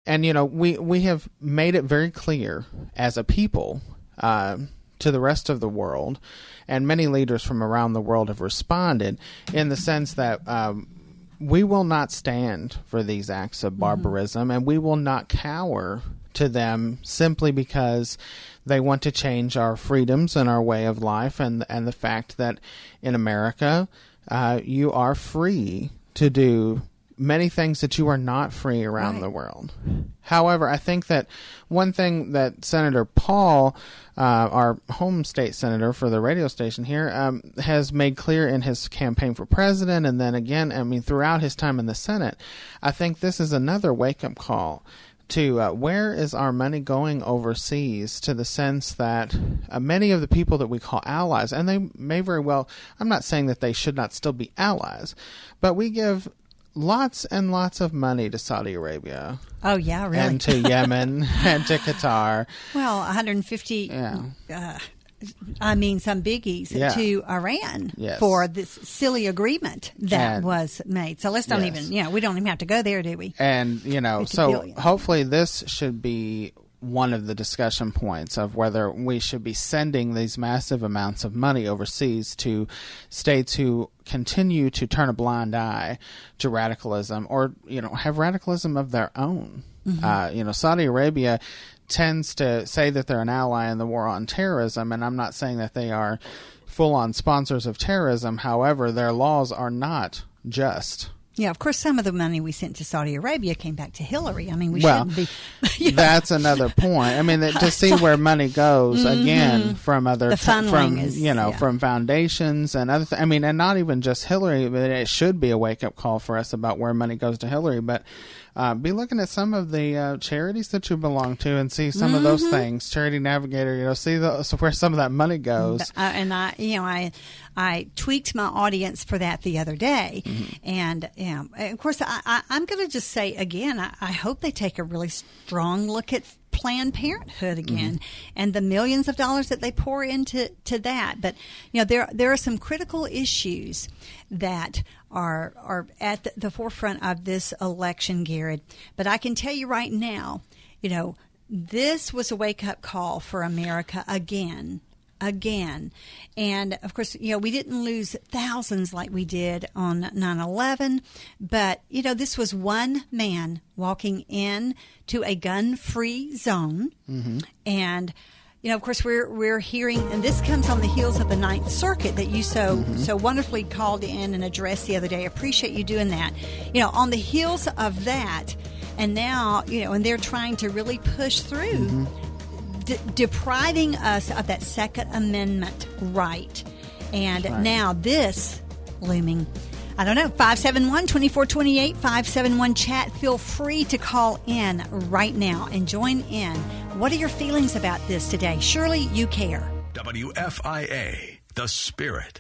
we have made it very clear as a people to the rest of the world, and many leaders from around the world have responded in the sense that we will not stand for these acts of barbarism, and we will not cower to them simply because they want to change our freedoms and our way of life, and the fact that in America you are free to do many things that you are not free around the world. However, I think that one thing that Senator Paul, our home state senator for the radio station here, has made clear in his campaign for president, and then again, throughout his time in the Senate, I think this is another wake-up call to where is our money going overseas, to the sense that many of the people that we call allies, and they may very well, I'm not saying that they should not still be allies, but we give lots and lots of money to Saudi Arabia. Oh, yeah, really? And to Yemen and to Qatar. Well, 150, some biggies to Iran for this silly agreement that was made. So let's don't even, we don't even have to go there, do we? And, so hopefully this should be one of the discussion points of whether we should be sending these massive amounts of money overseas to states who continue to turn a blind eye to radicalism, or have radicalism of their own. Saudi Arabia tends to say that they're an ally in the war on terrorism, and I'm not saying that they are full-on sponsors of terrorism. However, their laws are not just. Yeah, of course, some of the money we sent to Saudi Arabia came back to Hillary. We shouldn't be. That's another point. To see where money goes again from other, from foundations and other. And not even just Hillary, but it should be a wake up call for us about where money goes to Hillary. But be looking at some of the charities that you belong to and see some of those things. Charity Navigator, see where some of that money goes. And I tweaked my audience for that the other day, and of course I'm going to just say again, I hope they take a really strong look at Planned Parenthood again and the millions of dollars that they pour into that. But there are some critical issues that are at the forefront of this election, Garrett. But I can tell you right now, this was a wake-up call for America again. And of course, we didn't lose thousands like we did on 9/11, but this was one man walking in to a gun-free zone. And of course, we're hearing, and this comes on the heels of the Ninth Circuit that you so wonderfully called in and addressed the other day. I appreciate you doing that. On the heels of that, and now and they're trying to really push through. Depriving us of that Second Amendment right. And now this looming, 571-2428, 571-CHAT. Feel free to call in right now and join in. What are your feelings about this today? Surely you care. WFIA, The Spirit.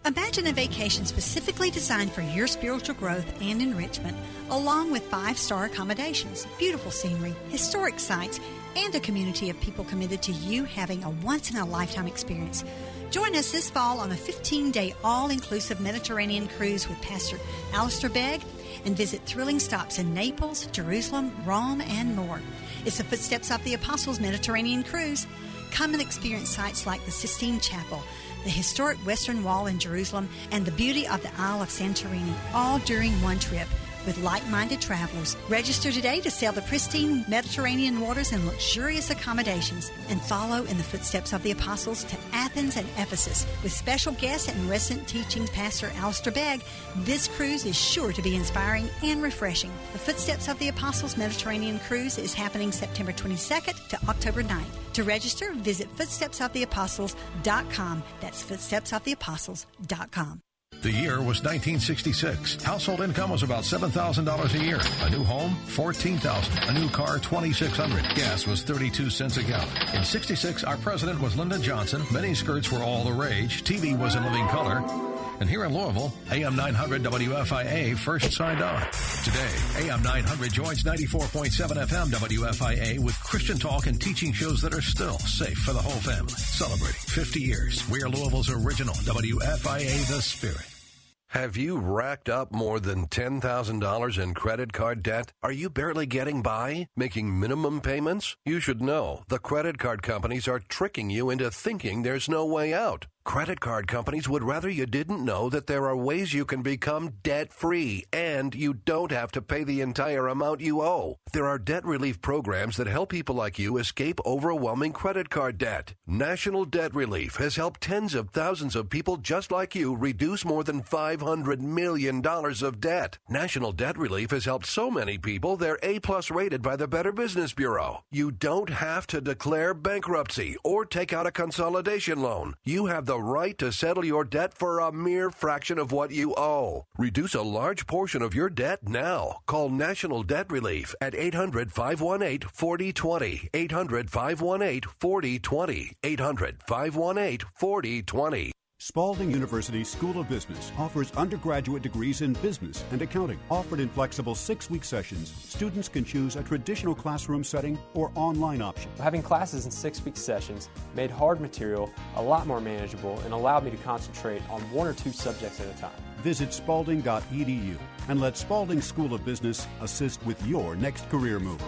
Imagine a vacation specifically designed for your spiritual growth and enrichment, along with 5-star accommodations, beautiful scenery, historic sites, and a community of people committed to you having a once-in-a-lifetime experience. Join us this fall on a 15-day all-inclusive Mediterranean cruise with Pastor Alistair Begg, and visit thrilling stops in Naples, Jerusalem, Rome, and more. It's the Footsteps of the Apostles Mediterranean Cruise. Come and experience sites like the Sistine Chapel, the historic Western Wall in Jerusalem, and the beauty of the Isle of Santorini, all during one trip with like-minded travelers. Register today to sail the pristine Mediterranean waters in luxurious accommodations and follow in the footsteps of the apostles to Athens and Ephesus. With special guests and resident teaching Pastor Alistair Begg, this cruise is sure to be inspiring and refreshing. The Footsteps of the Apostles Mediterranean Cruise is happening September 22nd to October 9th. To register, visit footstepsoftheapostles.com. That's footstepsoftheapostles.com. The year was 1966. Household income was about $7,000 a year. A new home, $14,000. A new car, $2,600. Gas was 32 cents a gallon. In 66, our president was Lyndon Johnson. Miniskirts were all the rage. TV was in living color. And here in Louisville, AM 900 WFIA first signed on. Today, AM 900 joins 94.7 FM WFIA with Christian talk and teaching shows that are still safe for the whole family. Celebrating 50 years. We're Louisville's original WFIA The Spirit. Have you racked up more than $10,000 in credit card debt? Are you barely getting by, making minimum payments? You should know the credit card companies are tricking you into thinking there's no way out. Credit card companies would rather you didn't know that there are ways you can become debt-free and you don't have to pay the entire amount you owe. There are debt relief programs that help people like you escape overwhelming credit card debt. National Debt Relief has helped tens of thousands of people just like you reduce more than $500 million of debt. National Debt Relief has helped so many people they're A-plus rated by the Better Business Bureau. You don't have to declare bankruptcy or take out a consolidation loan. You have the right to settle your debt for a mere fraction of what you owe. Reduce a large portion of your debt now. Call National Debt Relief at 800-518-4020. 800-518-4020. 800-518-4020. Spalding University School of Business offers undergraduate degrees in business and accounting. Offered in flexible 6-week sessions, students can choose a traditional classroom setting or online option. Having classes in 6-week sessions made hard material a lot more manageable and allowed me to concentrate on 1 or 2 subjects at a time. Visit spalding.edu and let Spalding School of Business assist with your next career move.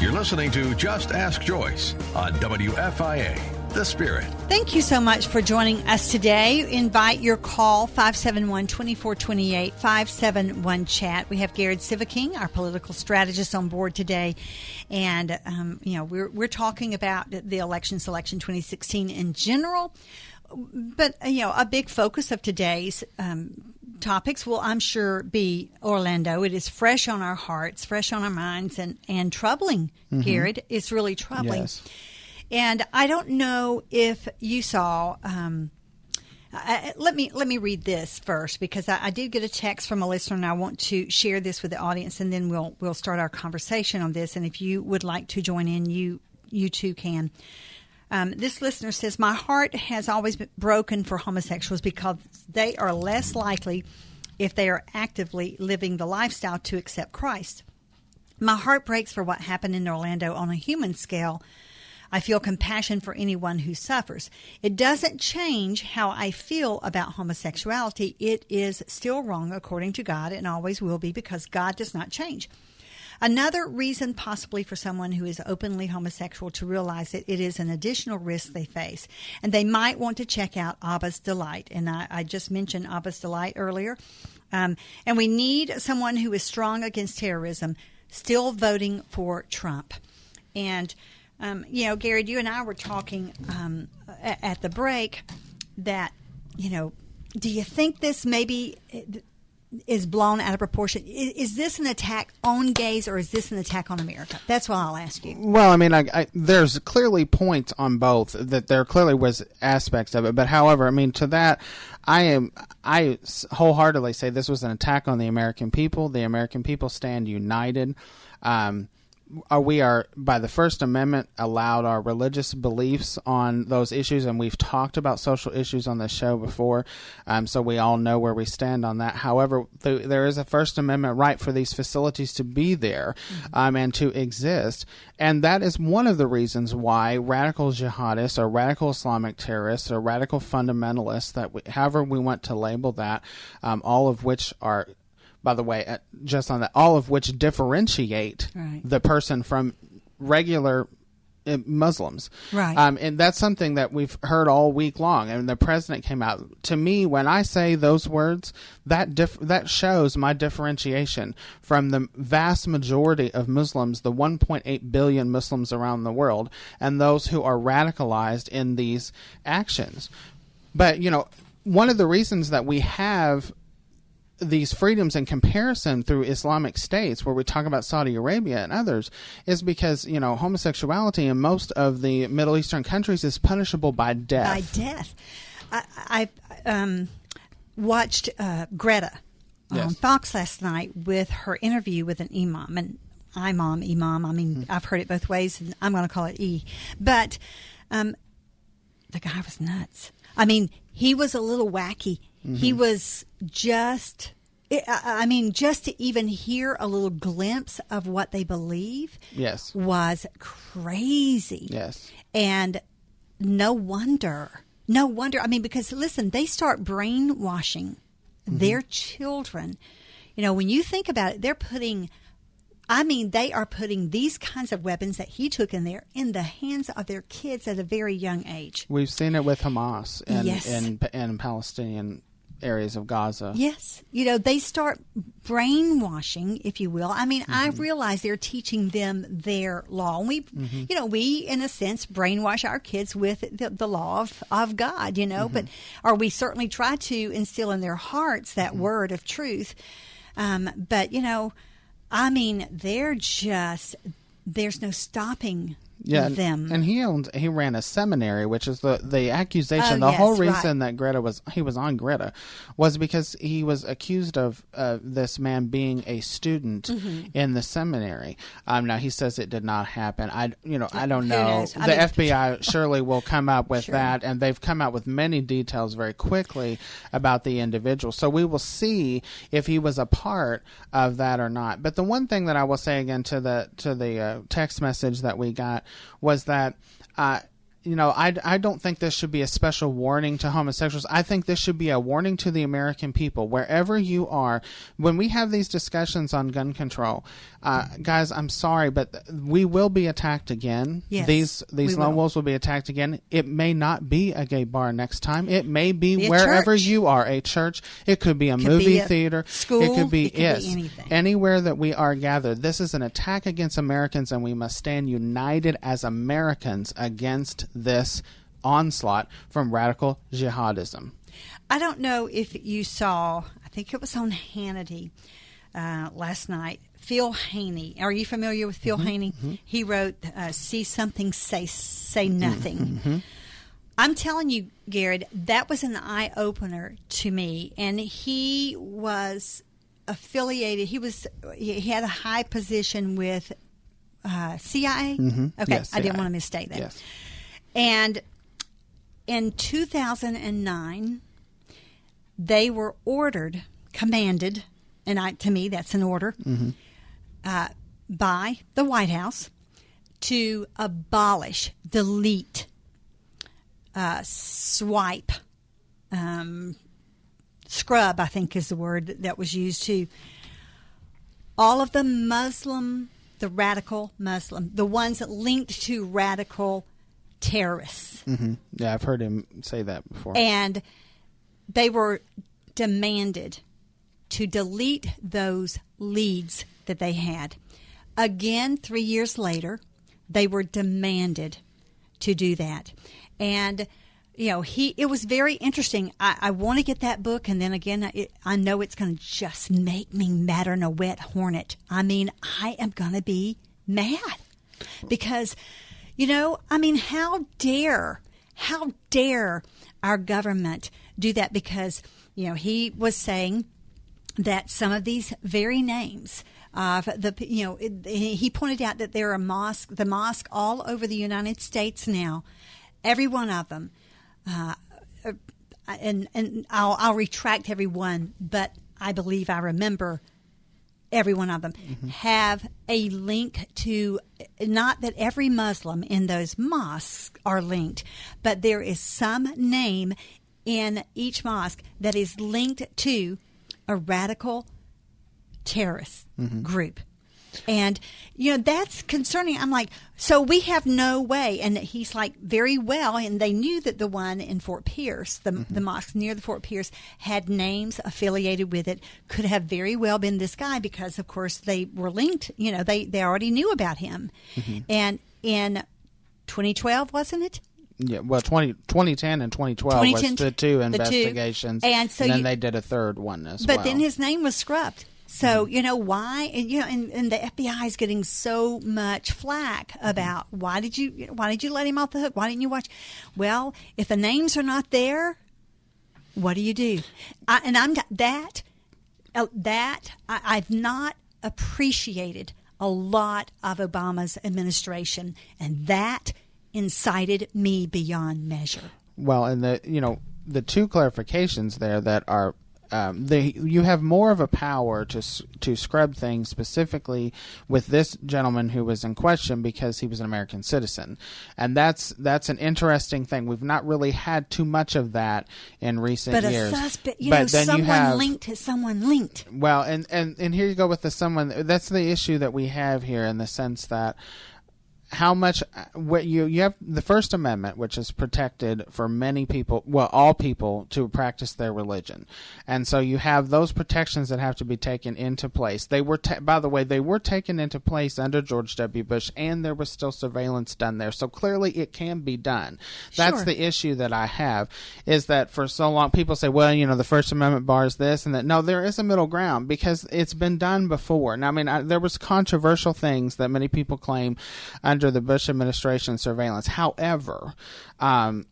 You're listening to Just Ask Joyce on WFIA, The Spirit. Thank you so much for joining us today. Invite your call, 571-2428, 571-CHAT. We have Garrett Sivaking, our political strategist, on board today. And, we're talking about the election selection 2016 in general. But, a big focus of today's topics will, I'm sure, be Orlando. It is fresh on our hearts, fresh on our minds, and troubling, Garrett. It's really troubling. Yes. And I don't know if you saw. Let me read this first, because I did get a text from a listener, and I want to share this with the audience, and then we'll start our conversation on this. And if you would like to join in, you too can. This listener says, my heart has always been broken for homosexuals because they are less likely, if they are actively living the lifestyle, to accept Christ. My heart breaks for what happened in Orlando on a human scale. I feel compassion for anyone who suffers. It doesn't change how I feel about homosexuality. It is still wrong according to God and always will be, because God does not change. Another reason possibly for someone who is openly homosexual to realize that it is an additional risk they face, and they might want to check out Abba's Delight. And I just mentioned Abba's Delight earlier. And we need someone who is strong against terrorism, still voting for Trump. And, Gary, you and I were talking at the break that, do you think this maybe is blown out of proportion? Is this an attack on gays, or is this an attack on America? That's what I'll ask you. Well, I mean, there's clearly points on both, that there clearly was aspects of it. But however, I mean, to that, I wholeheartedly say this was an attack on the American people. The American people stand united. We are, by the First Amendment, allowed our religious beliefs on those issues, and we've talked about social issues on this show before, so we all know where we stand on that. However, there is a First Amendment right for these facilities to be there and to exist, and that is one of the reasons why radical jihadists or radical Islamic terrorists or radical fundamentalists, however we want to label that, all of which are, by the way, just on that, all of which differentiate the person from regular Muslims. Right. And that's something that we've heard all week long. And the president came out. To me, when I say those words, that shows my differentiation from the vast majority of Muslims, the 1.8 billion Muslims around the world, and those who are radicalized in these actions. But, one of the reasons that we have these freedoms in comparison through Islamic states, where we talk about Saudi Arabia and others, is because, homosexuality in most of the Middle Eastern countries is punishable by death. By death. I watched Greta on Fox last night with her interview with an imam. And imam. I mean, I've heard it both ways, and I'm going to call it E. But the guy was nuts. I mean, he was a little wacky. He was just to even hear a little glimpse of what they believe was crazy. Yes. And no wonder. I mean, because listen, they start brainwashing their children. When you think about it, they are putting these kinds of weapons that he took in there in the hands of their kids at a very young age. We've seen it with Hamas in Palestinian areas of Gaza. Yes. They start brainwashing, if you will. I mean, I realize they're teaching them their law. And we, in a sense, brainwash our kids with the law of God, or we certainly try to instill in their hearts that word of truth. But, I mean, there's no stopping them. And he ran a seminary, which is the accusation. The whole reason that he was on Greta was because he was accused of this man being a student in the seminary. Now he says it did not happen. I don't know. The FBI surely will come up with that, and they've come out with many details very quickly about the individual. So we will see if he was a part of that or not. But the one thing that I will say again to the text message that we got was that I don't think this should be a special warning to homosexuals. I think this should be a warning to the American people, wherever you are. When we have these discussions on gun control, guys, I'm sorry, but we will be attacked again. Yes, these lone wolves will be attacked again. It may not be a gay bar next time. It may be wherever you are, a church. It could be a movie theater. School. It could be anything. Anywhere that we are gathered. This is an attack against Americans, and we must stand united as Americans against this onslaught from radical jihadism. I don't know if you saw, I think it was on Hannity last night, Phil Haney. Are you familiar with Phil Haney? He wrote, See Something, Say Nothing. I'm telling you, Garrett, that was an eye-opener to me. And he was affiliated, he had a high position with CIA? Okay, Yes, I didn't CIA. want to mistake that. Yes. And in 2009, they were commanded, and to me that's an order, by the White House to abolish, delete, swipe, scrub, I think is the word that was used to all of the radical Muslim, the ones linked to radical terrorists. Yeah, I've heard him say that before. And they were demanded to delete those leads that they had. Again, 3 years later, they were demanded to do that. And, it was very interesting. I want to get that book, and then again, I know it's going to just make me madder than a wet hornet. I mean, I am going to be mad because... how dare our government do that? Because, he was saying that some of these very names of he pointed out that there are the mosque all over the United States now, every one of them, and I'll retract every one, but I believe I remember every one of them have a link to, not that every Muslim in those mosques are linked, but there is some name in each mosque that is linked to a radical terrorist group. And, that's concerning. I'm like, so we have no way. And he's like, very well. And they knew that the one in Fort Pierce, the mosque near the Fort Pierce, had names affiliated with it, could have very well been this guy because, of course, they were linked. They already knew about him. And in 2012, wasn't it? Yeah, well, 2010 and 2012 was the two investigations. And then they did a third one as well. But then his name was scrubbed. So, why? And the FBI is getting so much flack about why did you let him off the hook? Why didn't you watch? Well, if the names are not there, what do you do? I've not appreciated a lot of Obama's administration, and that incited me beyond measure. Well, and the two clarifications there that are you have more of a power to scrub things, specifically with this gentleman who was in question, because he was an American citizen, and that's an interesting thing. We've not really had too much of that in recent years. But a suspect, then someone linked to someone linked. Well, and here you go with the someone. That's the issue that we have here, in the sense that how much what you have the First Amendment, which is protected for many people, well, all people, to practice their religion, and so you have those protections that have to be taken into place. They were, by the way, they were taken into place under George W. Bush, and there was still surveillance done there. So clearly, it can be done. That's Sure. the issue that I have, is that for so long people say, well, the First Amendment bars this and that. No, there is a middle ground, because it's been done before. Now, I mean, there was controversial things that many people claim under the Bush administration surveillance. However, the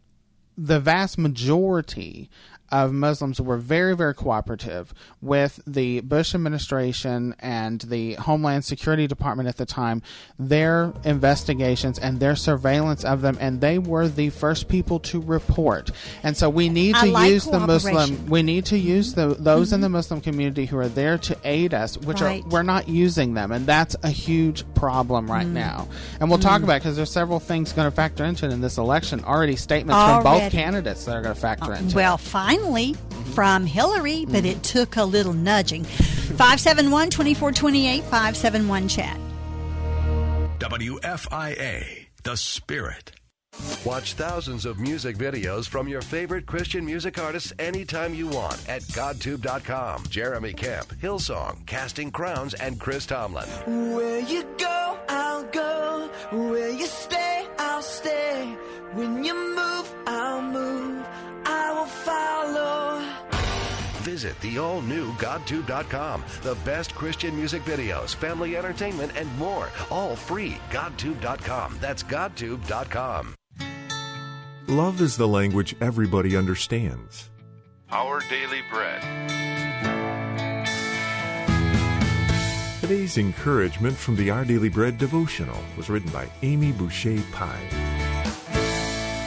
vast majority of Muslims were very, very cooperative with the Bush administration and the Homeland Security Department at the time, their investigations and their surveillance of them, and they were the first people to report. And so we need to use the Muslim, we need to use those in the Muslim community who are there to aid us, which we're not using them, and that's a huge problem right now. And we'll talk about it, because there's several things going to factor into it in this election. Already statements from both candidates that are going to factor into it. Well, finally from Hillary, but it took a little nudging. 571-2428, 571-CHAT. WFIA, The Spirit. Watch thousands of music videos from your favorite Christian music artists anytime you want at GodTube.com. Jeremy Camp, Hillsong, Casting Crowns, and Chris Tomlin. Where you go, I'll go. Where you stay, I'll stay. When you move, I'll move. I will follow. Visit the all-new GodTube.com. The best Christian music videos, family entertainment, and more. All free. GodTube.com. That's GodTube.com. Love is the language everybody understands. Our Daily Bread. Today's encouragement from the Our Daily Bread devotional was written by Amy Boucher Pye.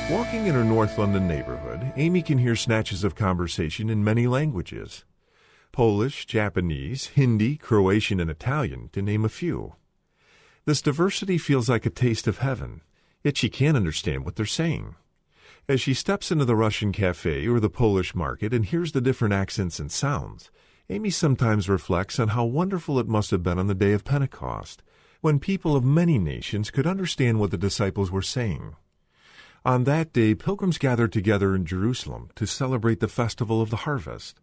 Walking in her North London neighborhood, Amy can hear snatches of conversation in many languages: Polish, Japanese, Hindi, Croatian, and Italian, to name a few. This diversity feels like a taste of heaven, yet she can't understand what they're saying. As she steps into the Russian cafe or the Polish market and hears the different accents and sounds, Amy sometimes reflects on how wonderful it must have been on the day of Pentecost, when people of many nations could understand what the disciples were saying. On that day, pilgrims gathered together in Jerusalem to celebrate the festival of the harvest.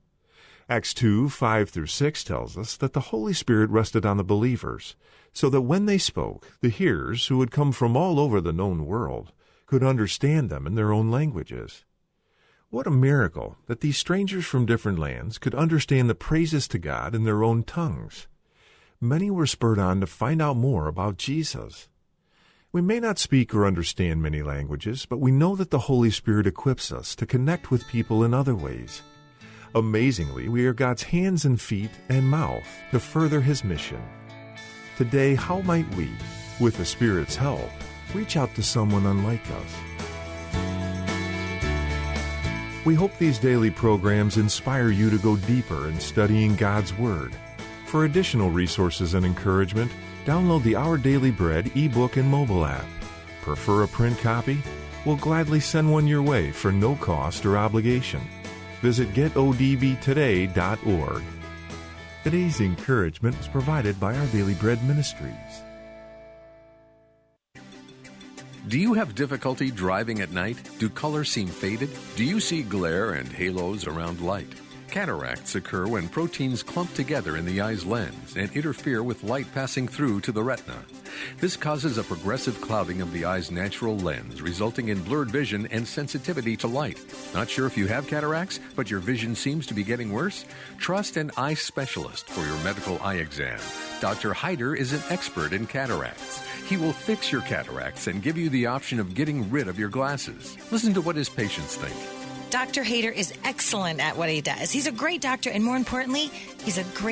Acts 2:5-6 tells us that the Holy Spirit rested on the believers, so that when they spoke, the hearers, who had come from all over the known world, could understand them in their own languages. What a miracle that these strangers from different lands could understand the praises to God in their own tongues. Many were spurred on to find out more about Jesus. We may not speak or understand many languages, but we know that the Holy Spirit equips us to connect with people in other ways. Amazingly, we are God's hands and feet and mouth to further His mission. Today, how might we, with the Spirit's help, reach out to someone unlike us? We hope these daily programs inspire you to go deeper in studying God's Word. For additional resources and encouragement, download the Our Daily Bread ebook and mobile app. Prefer a print copy? We'll gladly send one your way for no cost or obligation. Visit getodbtoday.org. Today's encouragement is provided by Our Daily Bread Ministries. Do you have difficulty driving at night? Do colors seem faded? Do you see glare and halos around light? Cataracts occur when proteins clump together in the eye's lens and interfere with light passing through to the retina. This causes a progressive clouding of the eye's natural lens, resulting in blurred vision and sensitivity to light. Not sure if you have cataracts, but your vision seems to be getting worse? Trust an eye specialist for your medical eye exam. Dr. Hyder is an expert in cataracts. He will fix your cataracts and give you the option of getting rid of your glasses. Listen to what his patients think. Dr. Hayter is excellent at what he does. He's a great doctor, and more importantly, he's a great